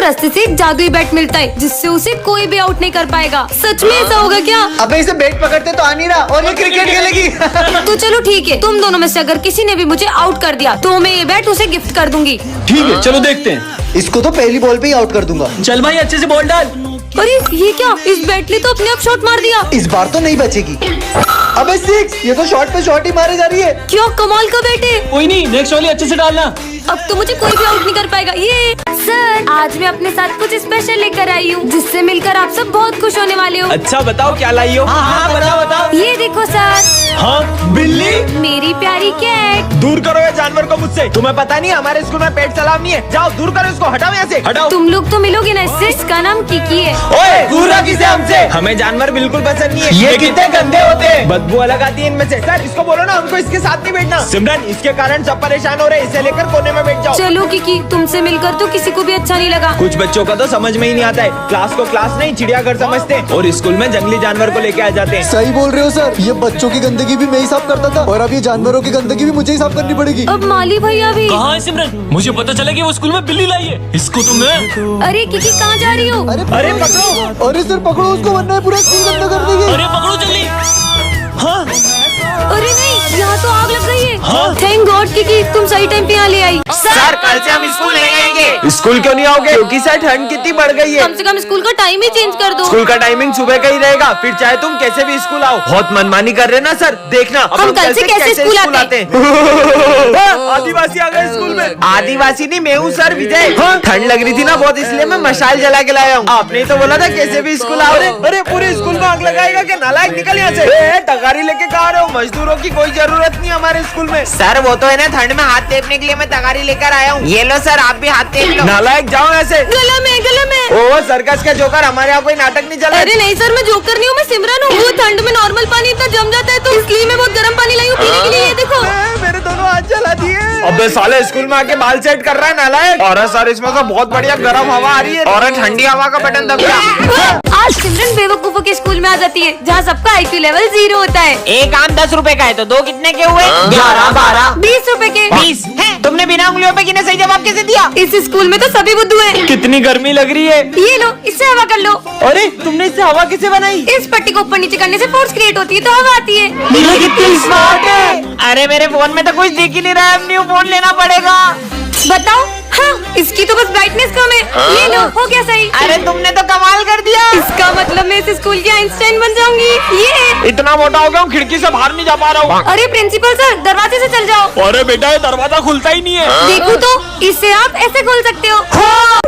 रास्ते से एक जादुई बैट मिलता है जिससे उसे कोई भी आउट नहीं कर पाएगा। सच में ऐसा होगा क्या? अबे इसे बैट पकड़ते तो आ नहीं रहा और ये क्रिकेट खेलेगी। तो चलो ठीक है, तुम दोनों में से अगर किसी ने भी मुझे आउट कर दिया तो मैं ये बैट उसे गिफ्ट कर दूंगी। ठीक है, चलो देखते हैं। इसको तो पहली बॉल पे ही आउट कर दूंगा। चल भाई, अच्छे से बॉल डाल। अरे ये क्या, इस बैट ने तो अपने आप शॉट मार दिया। इस बार तो नहीं बचेगी। अबे 6, ये तो शॉट पे शॉट ही मारे जा रही है। क्या कमाल का बैट है। कोई नहीं, नेक्स्ट वाली अच्छे से डालना। अब तो मुझे कोई भी आउट नहीं कर पाएगा। ये सर, आज मैं अपने साथ कुछ स्पेशल लेकर आई हूँ जिससे मिलकर आप सब बहुत खुश होने वाले हो। अच्छा बताओ क्या लाई हो। हाँ बताओ। ये देखो सर। हाँ, बिल्ली। मेरी प्यारी कैट। दूर करो ये जानवर को मुझसे। तुम्हें पता नहीं हमारे स्कूल में पेट सलाम नहीं है। जाओ दूर करो इसको, हटाओ यहाँ से, हटाओ। तुम लोग तो मिलोगे ना इससे। इसका नाम किकी है। ओए, दूर रख इसे हमसे। हमें जानवर बिल्कुल पसंद नहीं है। ये कितने गंदे होते हैं, बदबू अलग आती है इनमें से। सर इसको बोलो ना हमको इसके साथ नहीं बैठना। सिमरन, इसके कारण सब परेशान हो रहे हैं, इसे लेकर कोने में बैठ जाओ। चलो किकी, तुमसे मिलकर तो किसी को भी अच्छा नहीं लगा। कुछ बच्चों का तो समझ में ही नहीं आता है। क्लास को क्लास नहीं, चिड़ियाघर समझते हैं और स्कूल में जंगली जानवर को लेके आ जाते हैं। सही बोल रहे हो सर, ये बच्चों की गंदगी भी मैं ही साफ करता था और अब ये जानवरों की गंदगी भी मुझे ही साफ करनी पड़ेगी। अब माली भैया भी। कहाँ है सिमरन? मुझे पता चला कि वो स्कूल में बिल्ली लाई है। इसको तो मैं। अरे किकी कहाँ जा रही हो? अरे पकड़ो। अरे सर पकड़ो उसको, वरना ये पूरा स्कूल गंदा कर देगी। अरे पकड़ो जल्दी। हाँ अरे नहीं, यहाँ तो आग लग गई है। हाँ? थैंक गॉड किकी, तुम सही टाइम पे यहाँ ले आई। सर कल से हम स्कूल नहीं आएंगे। स्कूल क्यों नहीं आओगे? क्योंकि सर ठंड कितनी बढ़ गई है। कम से कम स्कूल का टाइम ही चेंज कर दो। स्कूल का टाइमिंग सुबह का ही रहेगा, फिर चाहे तुम कैसे भी स्कूल आओ। बहुत मनमानी कर रहे हैं ना सर, देखना अब हम कल से कैसे स्कूल आते हैं। आदिवासी आ गए स्कूल में। आदिवासी नहीं, मैं हूँ सर विजय। ठंड लग रही थी ना बहुत, इसलिए मैं मशाल जला के लाया हूँ। आपने ही तो बोला था कैसे भी स्कूल आओ। अरे पूरे स्कूल में आग लगाएगा क्या? नालायक, निकल यहाँ से। तगारी लेके कहा रहे हो? मजदूरों की कोई जरूरत नहीं हमारे स्कूल में। सर वो तो है ना, ठंड में हाथ टेपने के लिए मैं तगारी लेकर आया हूँ। ये लो सर, आप भी हाथ टेप लो। नालायक, जाओ ऐसे। गला में। ओ सर्कस का जोकर, हमारे यहाँ कोई नाटक नहीं चला। अरे नहीं सर, मैं जोकर नहीं हूँ, मैं सिमरन हूँ। वो ठंड में नॉर्मल पानी इतना जम जाता है तो इसलिए मैं बहुत गर्म पानी लाई हूँ पीने के लिए। ये देखो मेरे दोनों हाथ जला दिए। अबे साले स्कूल में आके बाल सेट कर रहा है नालायक। और सर इसमें तो बहुत बढ़िया गर्म हवा आ रही है और ठंडी हवा का बटन दब गया। आज सिमरन बेवकूफों के स्कूल में आ जाती है जहाँ सबका IQ लेवल 0 होता है। एक आम 10 रुपए का है तो 2 कितने के हुए? 11, 12, 20 रुपए के। 20 है। तुमने बिना उंगलियों पे गिने सही जवाब कैसे दिया? इस स्कूल में तो सभी बुद्धू हैं। कितनी गर्मी लग रही है। ये लो, इससे हवा कर लो। अरे तुमने इससे हवा कैसे बनाई? इस पट्टी को ऊपर नीचे करने से फोर्स क्रिएट होती है तो हवा आती है। ये कितनी स्मार्ट है। अरे मेरे फोन में तो कुछ दिख ही नहीं रहा है, न्यू फोन लेना पड़ेगा। बताओ। हाँ, इसकी तो बस ब्राइटनेस कम है। ये लो, हो गया सही। अरे तुमने तो कमाल कर दिया। इसका मतलब मैं इस स्कूल की आइंस्टाइन बन जाऊंगी। ये इतना मोटा हो गया हूँ, खिड़की से बाहर नहीं जा पा रहा हूँ। अरे प्रिंसिपल सर, दरवाजे से चल जाओ। अरे बेटा ये दरवाजा खुलता ही नहीं है। देखो तो, इससे आप ऐसे खोल सकते हो।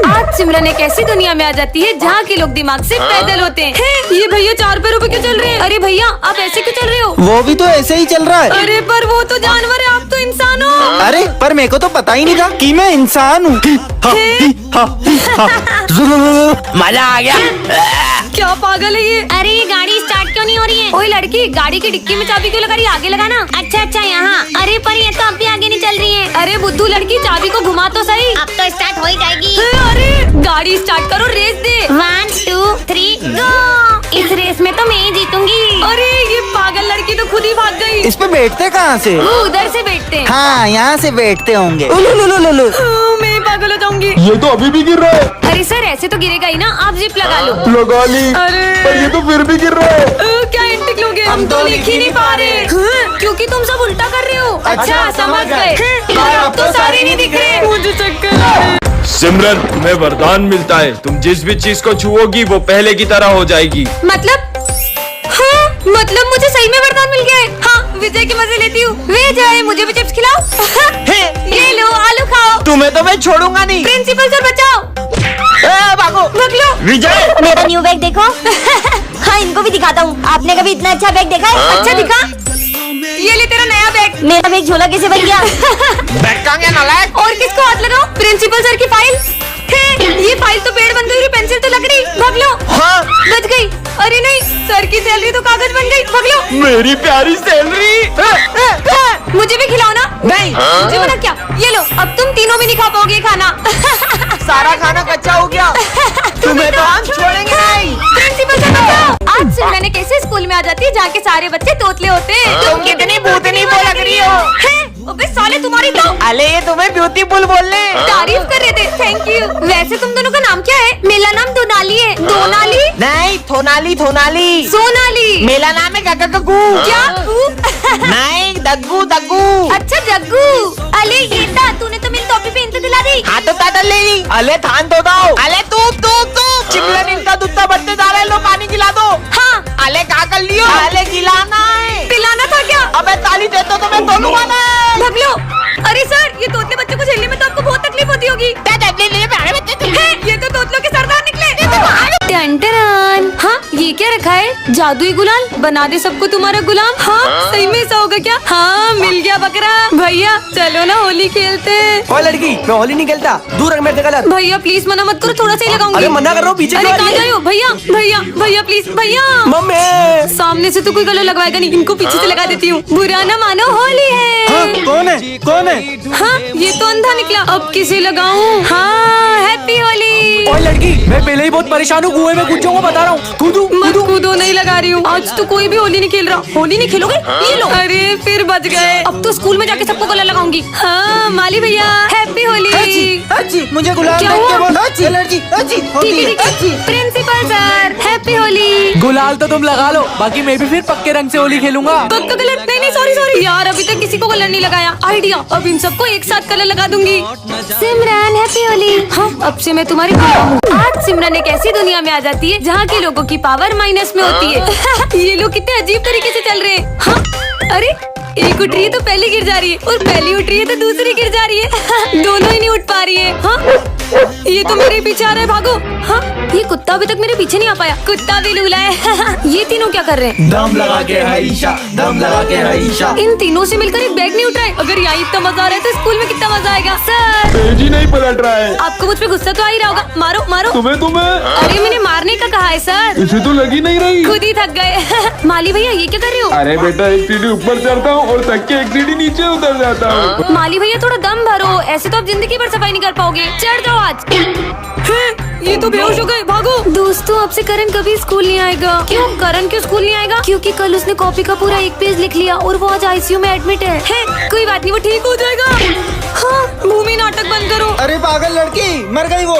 आज सिमरन एक ऐसी दुनिया में आ जाती है जहाँ के लोग दिमाग से पैदल होते हैं। ये भैया 4 पैरों पे क्यों चल रहे हैं? अरे भैया आप ऐसे क्यों चल रहे हो? वो भी तो ऐसे ही चल रहा है। अरे पर वो तो जानवर है, आप तो इंसान हो। अरे पर मेरे को तो पता ही नहीं था कि मैं इंसान हूँ। मजा आ गया। क्या पागल है ये? अरे ये गाड़ी स्टार्ट क्यों नहीं हो रही है? ओए लड़की, गाड़ी की डिक्की में चाबी क्यों लगा रही है? आगे लगाना। अच्छा यहाँ। अरे पर ये तो अब भी आगे नहीं चल रही है। अरे बुद्धू लड़की, चाबी को घुमा तो सही। अब तो स्टार्ट हो ही जाएगी। अरे गाड़ी स्टार्ट करो, रेस दे। 1 2 3 गो। इस रेस में तो मैं ही जीतूंगी। अरे ये पागल लड़की तो खुद ही भाग गई। इस पे बैठते कहाँ से? वो उधर से बैठते हैं। हाँ यहाँ से बैठते होंगे। मैं ही पागल हो जाऊंगी। ये तो अभी भी गिर रहा है। अरे सर ऐसे तो गिरेगा ही ना, आप जिप लगा लो। लगा ली। अरे पर ये तो फिर भी गिर रहा है। क्या एंटिक लोग हैं? हम तो लिख ही नहीं पा रहे। क्योंकि तुम सब उल्टा कर रहे हो। अच्छा समझ गए। अब तो सारे नहीं दिख रहे। मुझे चक्कर आ रहे। सिमरन तुम्हें वरदान मिलता है, तुम जिस भी चीज को छुओगी वो पहले की तरह हो जाएगी। मतलब? हाँ मतलब मुझे सही में वरदान मिल गया है। हाँ विजय के मजे लेती हूँ। विजय मुझे भी चिप्स खिलाओ। ये लो आलू खाओ। तुम्हें तो मैं छोड़ूंगा नहीं। प्रिंसिपल सर बचाओ। भागो भाग लो। विजय मेरा न्यू बैग देखो। हाँ इनको भी दिखाता हूँ। आपने कभी इतना अच्छा बैग देखा है? अच्छा दिखा। ये ले तेरा नया बैग। मेरा बैग झोला कैसे बन गया? बैग कहाँ गया नालायक? और किसको हाथ लगाओ? प्रिंसिपल सर की फाइल। ये फाइल तो पेड़ बन गई, पेंसिल तो लकड़ी। भाग लो। हाँ बच गई। अरे नहीं, सर की सैलरी तो कागज बन गई। भाग लो। मेरी प्यारी सैलरी। मुझे भी खिलाओ ना। नहीं मुझे मना क्या? ये लो, अब तुम तीनों भी नहीं खा पाओगे खाना। सारा खाना कच्चा हो गया। तुम्हें तो हम छोड़ेंगे नहीं। प्रिंसिपल सर बचाओ। आज मैंने कैसे स्कूल में आ जाती है जहाँ के सारे बच्चे तोतले होते हैं। तुम कितनी भूतनी वो लग रही हो। अबे साले तुम्हारी तो अले ये तुम्हें ब्यूटीफुल बोलने तारीफ कर रहे थे। Thank you. वैसे तुम दोनों का नाम क्या है? मेरा नाम दोनाली है। दोनाली नहीं, थोनाली थोनाली। सोनाली। मेरा नाम है गग्गू। क्या? नहीं, दग्गू दग्गू। अच्छा जग्गू। अले ये था, तूने तो मेरी टोपी पहन के दिला दी। हाँ तो तातल ले ली। अले थान तो दाओ। अले तू चिमलन इनका दूध बढ़ते जा रहे, लो पानी गिला दो। हाँ अले क्या कर लियो? अले गिलाना है। पिलाना था क्या? अबे ताली दे तो मैं बोलूंगा ना। भगलो। अरे सर, ये तोतले बच्चों को झेलने में तो आपको बहुत तकलीफ होती होगी। ये तो तोतलों के सरदार निकले। टन-टन। हाँ, ये क्या रखा है? जादुई गुलाल। बना दे सबको तुम्हारा गुलाम। हाँ, सही में ऐसा होगा क्या? हाँ, मिल गया बकरा। भैया चलो ना होली खेलते हैं। ओ लड़की, मैं होली नहीं खेलता, दूर रख मेरे से गलत। भैया प्लीज मना मत करो, थोड़ा सा ही लगाऊंगी। अरे मना कर रहा हूँ, पीछे अरे क्यों आ कहाँ रही है? गए हो? भैया भैया भैया प्लीज भैया। मम्मी। सामने से तो कोई गला लगवाएगा नहीं, इनको पीछे से लगा देती हूँ। बुरा ना मानो, होली है। कौन है? कौन है? हाँ, ये तो अंधा निकला। अब किसे लगाऊं? हाँ, हैप्पी होली। ओ लड़की, मैं पहले ही बहुत परेशान हूँ, कुएं में कूद जाऊंगा, बता रहा हूँ। कूदू मत कूदो, नहीं लगा रही हूँ। आज तो कोई भी होली नहीं खेल रहा। होली नहीं खेलोगे? ये लो। अरे फिर बच गए। अब तो स्कूल में जाके सबको गला लगाऊंगी। हाँ माली भैया, हैप्पी होली। मुझे गुलाल क्या देख के हुआ? बोल। एलर्जी ठीक है। Principal sir, happy Holi. गुलाल तो तुम लगा लो, बाकी मैं भी फिर पक्के रंग से होली खेलूंगा। पक्का कलर? नहीं सॉरी यार, अभी तक किसी को कलर नहीं लगाया। आइडिया, अब इन सबको एक साथ कलर लगा दूंगी। सिमरन हैप्पी होली। हाँ, अब से मैं तुम्हारी गुलाम हूँ। आज सिमरन एक ऐसी दुनिया में आ जाती है जहाँ के लोगों की पावर माइनस में होती है। ये लोग कितने अजीब तरीके से चल रहे हैं। हाँ, अरे एक उठ रही है तो पहली गिर जा रही है, और पहली उठ रही है तो दूसरी गिर जा रही है। दोनों ही नहीं उठ पा रही है। हाँ, ये तो मेरे पीछे आ रहा है, भागो। हाँ, ये कुत्ता अभी तक मेरे पीछे नहीं आ पाया। कुत्ता भी लूला है। ये तीनों क्या कर रहे हैं? दम लगा के हईशा, दम लगा के हईशा। इन तीनों से मिलकर एक बैग नहीं उठ रहा है। अगर यहाँ इतना मजा आ रहा है तो स्कूल में कितना मजा आएगा। सर, पेज ही नहीं पलट रहा है। आपको मुझ पे गुस्सा तो आ ही रहा होगा। मारो मारो। तुम्हें अरे मैंने मारने का कहा है सर। इसे तो लगी नहीं रही। खुद ही थक गए। माली भैया ये क्या कर रहे हो? अरे बेटा, एक सीढ़ी ऊपर चढ़ता हूँ और थक के एक सीढ़ी नीचे उतर जाता हूँ। माली भैया थोड़ा दम भरो, ऐसे तो आप जिंदगी भर सफाई नहीं कर पाओगे। चढ़ जाओ आज। ये तो बेहोश हो गए, भागो। दोस्तों, अब से करण कभी स्कूल नहीं आएगा। क्यों? करण क्यों स्कूल नहीं आएगा? क्योंकि कल उसने कॉपी का पूरा एक पेज लिख लिया और वो आज आईसीयू में एडमिट है। कोई बात नहीं, वो ठीक हो जाएगा। हाँ, भूमि नाटक बंद करो। अरे पागल लड़की, मर गई वो।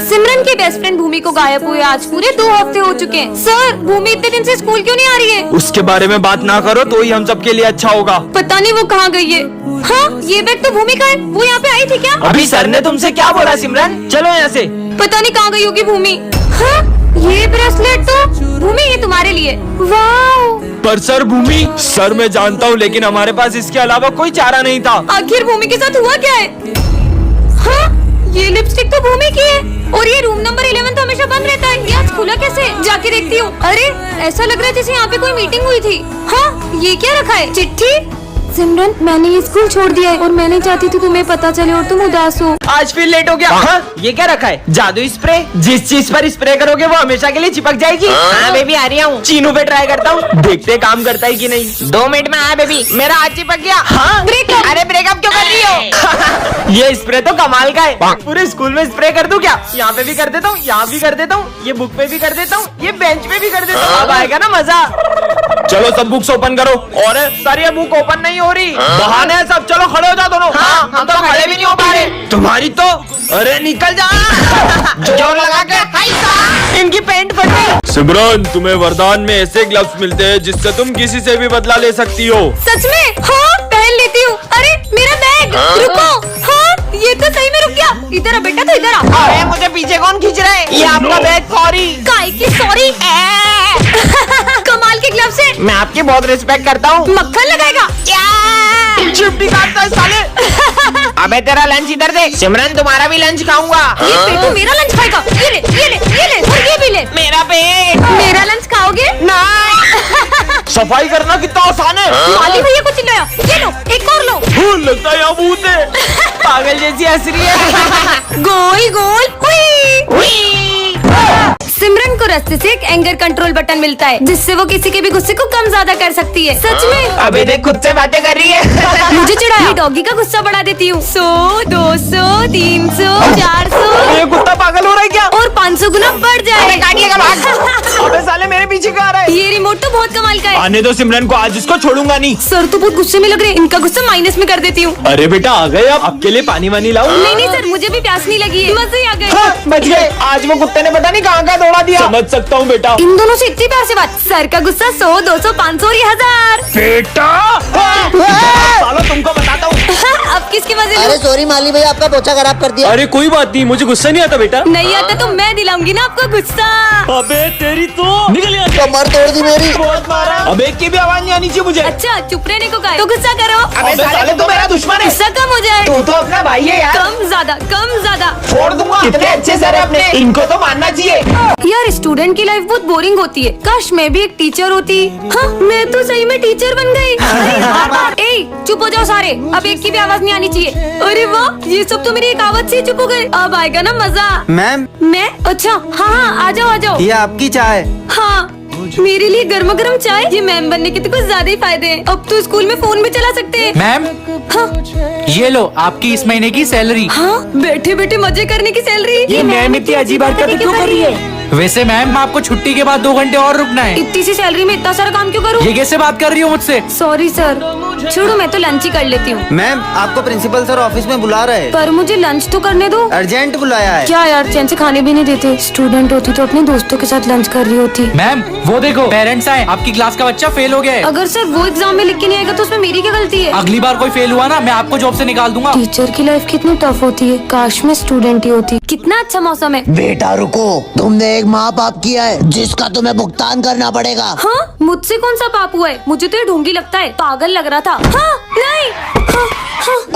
सिमरन की बेस्ट फ्रेंड भूमि को गायब हुए आज पूरे 2 हफ्ते हो चुके हैं। सर, भूमि इतने दिन से स्कूल क्यों नहीं आ रही है? उसके बारे में बात ना करो तो ही हम सबके लिए अच्छा होगा। पता नहीं वो कहाँ गई है। हाँ, ये बैग तो भूमि का है। वो यहाँ पे आई थी क्या? अभी सर ने तुमसे क्या बोला सिमरन? चलो यहाँ से। पता नहीं कहाँ गई होगी भूमि। हाँ, ये ब्रेसलेट तो भूमि, ये तुम्हारे लिए। वाओ। पर सर भूमि, सर मैं जानता हूँ, लेकिन हमारे पास इसके अलावा कोई चारा नहीं था। आखिर भूमि के साथ हुआ क्या है? हाँ, ये लिपस्टिक तो भूमि की है, और ये रूम नंबर 11 तो हमेशा बंद रहता है। ये आज खुला कैसे? जाके देखती हूँ। अरे ऐसा लग रहा है जैसे यहाँ पे कोई मीटिंग हुई थी। हाँ, ये क्या रखा है? चिट्ठी। सिमरन, मैंने ये स्कूल छोड़ दिया है और मैं नहीं चाहती थी तुम्हें पता चले और तुम उदास हो। आज फिर लेट हो गया। हाँ? ये क्या रखा है? जादुई स्प्रे। जिस चीज पर स्प्रे करोगे वो हमेशा के लिए चिपक जाएगी। हाँ बेबी, आ रही हूँ। चीनू पे ट्राई करता हूँ, देखते काम करता है कि नहीं। 2 मिनट में आया बेबी, मेरा हाथ चिपक गया। हाँ? ब्रेकअप। अरे ब्रेकअप क्यों कर रही हो? ये स्प्रे तो कमाल का है। पूरे स्कूल में स्प्रे कर दूं क्या? यहाँ पे भी कर देता हूँ, यहाँ भी कर देता हूँ, ये बुक पे भी कर देता हूँ, ये बेंच पे भी कर देता हूँ। अब आएगा ना मजा। चलो सब बुक्स ओपन करो। और सर, ये बुक ओपन नहीं हो रही। बहाने हैं सब। चलो खड़े हो जाओ दोनों। हाँ, हम तो खड़े भी नहीं हो पा रहे। तुम्हारी तो, अरे निकल जा। जोर लगा के इनकी पैंट फट गई। सिमरन, तुम्हें वरदान में ऐसे ग्लव्स मिलते हैं जिससे तुम किसी से भी बदला ले सकती हो। सच में? हाँ, पहन लेती हूँ। अरे मेरा बैग। रुको। हाँ, ये तो सही में रुक गया। इधर आ बेटा, तो इधर आ। अरे मुझे पीछे कौन खींच रहा है? ये आपका बैग। सॉरी। काय की सॉरी? कमाल के ग्लव से। मैं आपकी बहुत रिस्पेक्ट करता हूँ। मक्खन लगाएगा क्या? चिपटी काटता है साले। अबे तेरा लंच इधर दे। सिमरन, तुम्हारा भी लंच खाऊंगा। ये पेटू मेरा लंच खाएगा। ये ले, ये ले, ये ले, और ये भी ले। मेरा पेट। मेरा लंच खाओगे? नहीं। सफाई करना कितना आसान है। माली भैया को चिल्लाया। ये लो, एक और लो। लगता है यहाँ भूत है। पागल जैसी हंस रही है। गोल गोल। हुई। हुई। सिमरन को रास्ते से एक एंगर कंट्रोल बटन मिलता है जिससे वो किसी के भी गुस्से को कम ज्यादा कर सकती है। सच में? अबे देख, खुद से बातें कर रही है। मुझे चिढ़ाया। डॉगी का गुस्सा बढ़ा देती हूँ। 100, 200, 300, 400। ये कुत्ता पागल हो रहा है क्या? और 500 गुना बढ़ जाए। काटिएगा भाग। अबे साले, मेरे पीछे क्यों आ रहा है? बहुत कमाल का है। आने दो सिमरन को, आज इसको छोड़ूंगा नहीं। सर तो बहुत गुस्से में लग रहे हैं, इनका गुस्सा माइनस में कर देती हूँ। अरे बेटा आ गए, अब आपके लिए पानी वानी लाऊं? नहीं सर, मुझे भी प्यास नहीं लगी है, मजे ही आ गए। हाँ, बच गए। आज वो कुत्ते ने पता नहीं कहाँ का दौड़ा दिया। समझ सकता हूँ बेटा। इन दोनों से इतनी प्यार से बात। सर का गुस्सा 100, 200, 500 और ये 1000। बेटा सालो तुमको बताता हूँ। अब किसकी मजे लूं? अरे सॉरी माली भैया, आपका पोछा खराब कर दिया। अरे कोई बात नहीं, मुझे गुस्सा नहीं आता बेटा। नहीं आता तो मैं दिलाऊंगी ना आपको गुस्सा। अबे तेरी तो निकल यहाँ से। कमर तोड़ दी मेरी। बहुत मारा। अब एक की भी आवाज नहीं आनी चाहिए मुझे। अच्छा चुप रहने को कहा तो गुस्सा करो। अबे साले तू मेरा दुश्मन है। गुस्सा कम हो जाए। तू तो अपना भाई है यार। कम ज्यादा। छोड़ दूंगा। कितने अच्छे सर है अपने, इनको तो मानना चाहिए। यार स्टूडेंट की लाइफ बहुत बोरिंग होती है, काश मैं भी एक टीचर होती। हाँ मैं तो सही में टीचर बन गई। ए चुप हो जाओ सारे, अब एक की भी आवाज नहीं आनी चाहिए। अरे वाह, ये सब तो मेरी एक आवाज से ही चुप हो गए। अब आएगा ना मजा। मैम मैं अच्छा हाँ आ जाओ। ये आपकी चाय। हाँ मेरे लिए गर्मा गर्म चाय। ये मैम बनने के तो कुछ ज्यादा ही फायदे हैं। अब तो स्कूल में फोन भी चला सकते हैं। मैम हाँ ये लो आपकी इस महीने की सैलरी। हाँ बैठे बैठे मजे करने की सैलरी। ये मैम इतनी अजीब हरकतें क्यों कर रही है? वैसे मैम आपको छुट्टी के बाद 2 घंटे और रुकना है। इतनी सी सैलरी में इतना सारा काम क्यों करूँ? ये कैसे बात कर रही हो मुझसे? सॉरी सर, छोड़ो मैं तो लंच ही कर लेती हूँ। मैम आपको प्रिंसिपल सर ऑफिस में बुला रहे हैं। पर मुझे लंच तो करने दो। अर्जेंट बुलाया है। क्या यार, चैन से खाने भी नहीं देते। स्टूडेंट होती तो अपने दोस्तों के साथ लंच कर रही होती। मैम वो देखो पेरेंट्स आए, आपकी क्लास का बच्चा फेल हो गया है। अगर सर वो एग्जाम में लिख के नहीं आएगा तो उसमें मेरी क्या गलती है? अगली बार कोई फेल हुआ ना, मैं आपको जॉब से निकाल दूंगा। टीचर की लाइफ कितनी टफ होती है, काश मैं स्टूडेंट ही होती। कितना अच्छा मौसम है। बेटा रुको, तुमने एक माँ बाप किया है जिसका तुम्हें भुगतान करना पड़ेगा। हाँ मुझसे कौन सा पाप हुआ है? मुझे तो ये ढोंगी लगता है, पागल लग रहा था। हाँ नहीं हाँ।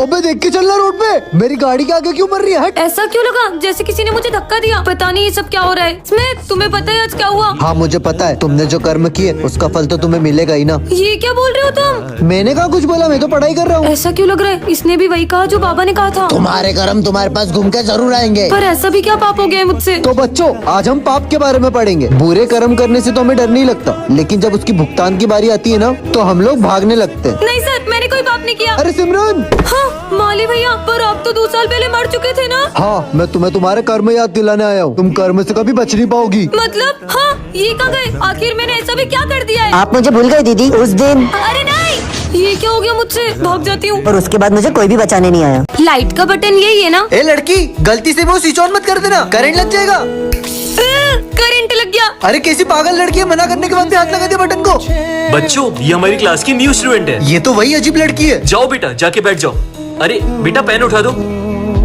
अबे देख के चलना रोड पे, मेरी गाड़ी के आगे क्यों मर रही है? हट। ऐसा क्यों लगा जैसे किसी ने मुझे धक्का दिया? पता नहीं ये सब क्या हो रहा है। स्मिथ तुम्हें पता है आज क्या हुआ? हाँ मुझे पता है, तुमने जो कर्म किए उसका फल तो तुम्हें मिलेगा ही ना। ये क्या बोल रहे हो तुम? मैंने कहा कुछ बोला, मैं तो पढ़ाई कर रहा हूँ। ऐसा क्यों लग रहा है? इसने भी वही कहा जो बाबा ने कहा था। तुम्हारे कर्म तुम्हारे पास घूम के जरूर आएंगे। पर ऐसा भी क्या पाप हो गया है मुझसे? तो बच्चों आज हम पाप के बारे में पढ़ेंगे। बुरे कर्म करने से तो हमें डर नहीं लगता, लेकिन जब उसकी भुगतान की बारी आती है ना तो हम लोग भागने लगते हैं। नहीं सर, मैंने कोई पाप नहीं किया। अरे सिमरन। हाँ माली भैया, पर आप तो 2 साल पहले मर चुके थे ना? हाँ मैं तुम्हें तुम्हारे कर्म याद दिलाने आया हूँ। तुम कर्म से कभी बच नहीं पाओगी। मतलब हाँ ये कहाँ गए? आखिर मैंने ऐसा भी क्या कर दिया है? आप मुझे भूल गए दीदी उस दिन, अरे नहीं, ये क्या हो गया मुझसे? भाग जाती हूँ। और उसके बाद मुझे कोई भी बचाने नहीं आया। लाइट का बटन यही है ना? ए लड़की, गलती से वो स्विच ऑन मत कर देना, करंट लग जाएगा। करंट लग गया। अरे कैसी पागल लड़की है, मना करने के बाद भी हाथ लगा दिया बटन को। बच्चों ये हमारी क्लास की न्यू स्टूडेंट है। ये तो वही अजीब लड़की है। जाओ बेटा जाके बैठ जाओ। अरे बेटा पेन उठा दो।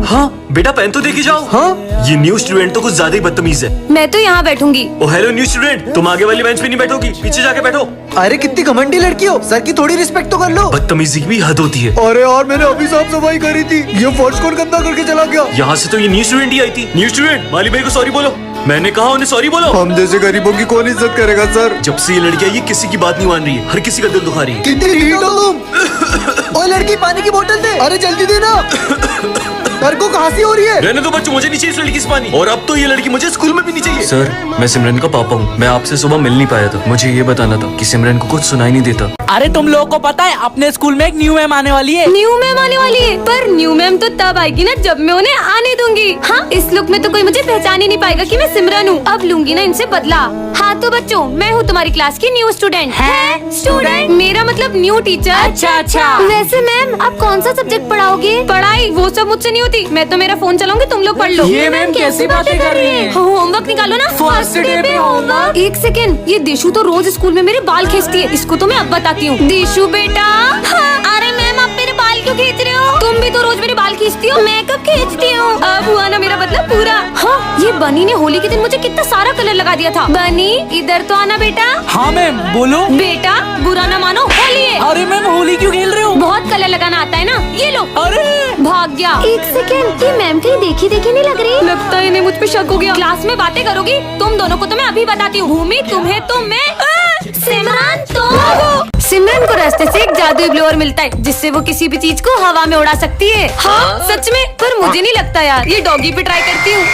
हाँ बेटा पेन तो देके जाओ। हाँ ये न्यू स्टूडेंट तो कुछ ज्यादा ही बदतमीज है। मैं तो यहाँ बैठूंगी। ओ हेलो न्यू स्टूडेंट, तुम आगे वाली बेंच पे नहीं बैठोगी, पीछे जाके बैठो। अरे कितनी घमंडी लड़की हो, सर की थोड़ी रिस्पेक्ट तो कर लो। बदतमीजी की भी हद होती है। अरे यार मैंने अभी साफ सफाई करी थी, ये फर्श कौन गंदा करके चला गया? यहाँ से तो ये न्यू स्टूडेंट ही आई थी। न्यू स्टूडेंट माली भाई को सॉरी बोलो। मैंने कहा उन्हें सॉरी बोलो। हम जैसे गरीबों की कौन इज्जत करेगा सर? जब से ये लड़की आई ये किसी की बात नहीं मान रही है, हर किसी का दिल दुखा रही है। कितनी ढीठ हो तुम। ओए लड़की पानी की बोतल दे, अरे जल्दी देना। सर को खांसी हो रही है। रहने दो बच्चों, मुझे नहीं चाहिए इस लड़की से पानी, और अब तो ये लड़की मुझे स्कूल में भी नहीं चाहिए। सर मैं सिमरन का पापा हूँ, मैं आपसे सुबह मिल नहीं पाया था। मुझे ये बताना था कि सिमरन को कुछ सुनाई नहीं देता। अरे तुम लोगों को पता है अपने स्कूल में एक न्यू मैम आने वाली है। न्यू मैम आने वाली है, पर न्यू मैम तो तब आएगी ना जब मैं उन्हें आने दूंगी। हाँ इस लुक में तो कोई मुझे पहचान ही नहीं पाएगा कि मैं सिमरन हूँ। अब लूंगी ना इनसे बदला। हाँ तो बच्चों मैं हूँ तुम्हारी क्लास की न्यू स्टूडेंट। है स्टूडेंट मेरा मतलब न्यू टीचर। अच्छा। वैसे मैम आप कौन सा सब्जेक्ट पढ़ाओगे? पढ़ाई वो सब मुझसे नहीं होती, मैं तो मेरा फोन चलाऊंगी, तुम लोग पढ़ लो। ये मैम कैसी बातें कर रही है? होमवर्क निकालो ना। फर्स्ट डे पे होमवर्क। एक सेकंड, ये देशु तो रोज स्कूल में मेरे बाल खींचती है, इसको तो मैं अब बताती हूँ। देशु बेटा। हाँ। अरे मैम आप मेरे बाल क्यों खींच रहे हो? तुम भी तो रोज मेरे बाल खींचती हो। मैं कब खींचती हूँ? अब हुआ ना मेरा मतलब पूरा। हाँ ये बनी ने होली के दिन मुझे कितना सारा कलर लगा दिया था। बनी इधर तो आना बेटा। हाँ मैम बोलो। बेटा बुरा ना मानो, होली है। अरे मैम होली क्यों खेल रहे हो? बहुत कलर लगाना आता है ना, ये लो। अरे भाग गया। एक सेकंड, ये मैम कहीं देखी देखी नहीं लग रही? लगता है इन्हें मुझ पे शक हो गया। क्लास में बातें करोगी तुम दोनों को तो मैं अभी बताती हूँ। भूमि तुम्हें तो मैं सिमरन तो सिमरन को रास्ते से एक जादुई ब्लोअर मिलता है जिससे वो किसी भी चीज को हवा में उड़ा सकती है। हाँ सच में, पर मुझे नहीं लगता यार, ये डॉगी पे ट्राई करती हूँ।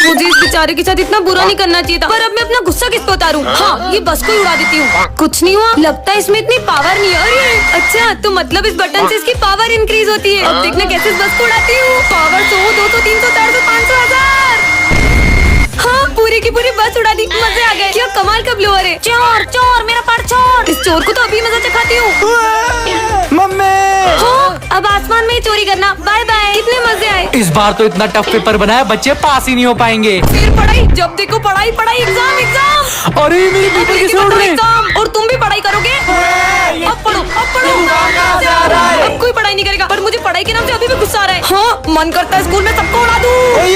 मुझे इस बेचारे के साथ इतना बुरा नहीं करना चाहिए था, पर अब मैं अपना गुस्सा किस पे उतारूं? हाँ ये बस को ही उड़ा देती हूँ। कुछ नहीं हुआ, लगता है इसमें इतनी पावर नहीं है। अरे अच्छा तो मतलब इस बटन से इसकी पावर इंक्रीज होती है। अब देखना कैसे इस बस को उड़ाती हूँ। पावर 100, 200, 300, 400, 500, 1000। हाँ पूरी की पूरी बस उड़ा दी, मजे आ गए। क्या कमाल का ब्लोअर चोर चोर मेरा पर्स छोड़। इस चोर को तो अभी मजा चखाती हूँ। मम्मी अब आसमान में ही चोरी करना। Bye bye. कितने मजे आए। इस बार तो इतना टफ पेपर बनाया बच्चे पास ही नहीं हो पाएंगे। फिर पढ़ाई, जब देखो पढ़ाई पढ़ाई, एग्जाम एग्जाम। अरे मेरे पेपर कैसे उड़ रहे हैं? एग्जाम। और तुम भी पढ़ाई करोगे? अब पढ़ो अब पढ़ो। अब कोई पढ़ाई नहीं करेगा, पर मुझे पढ़ाई के नाम से अभी भी गुस्सा आ रहा है। हाँ, मन करता है स्कूल में सबको उड़ा दूं।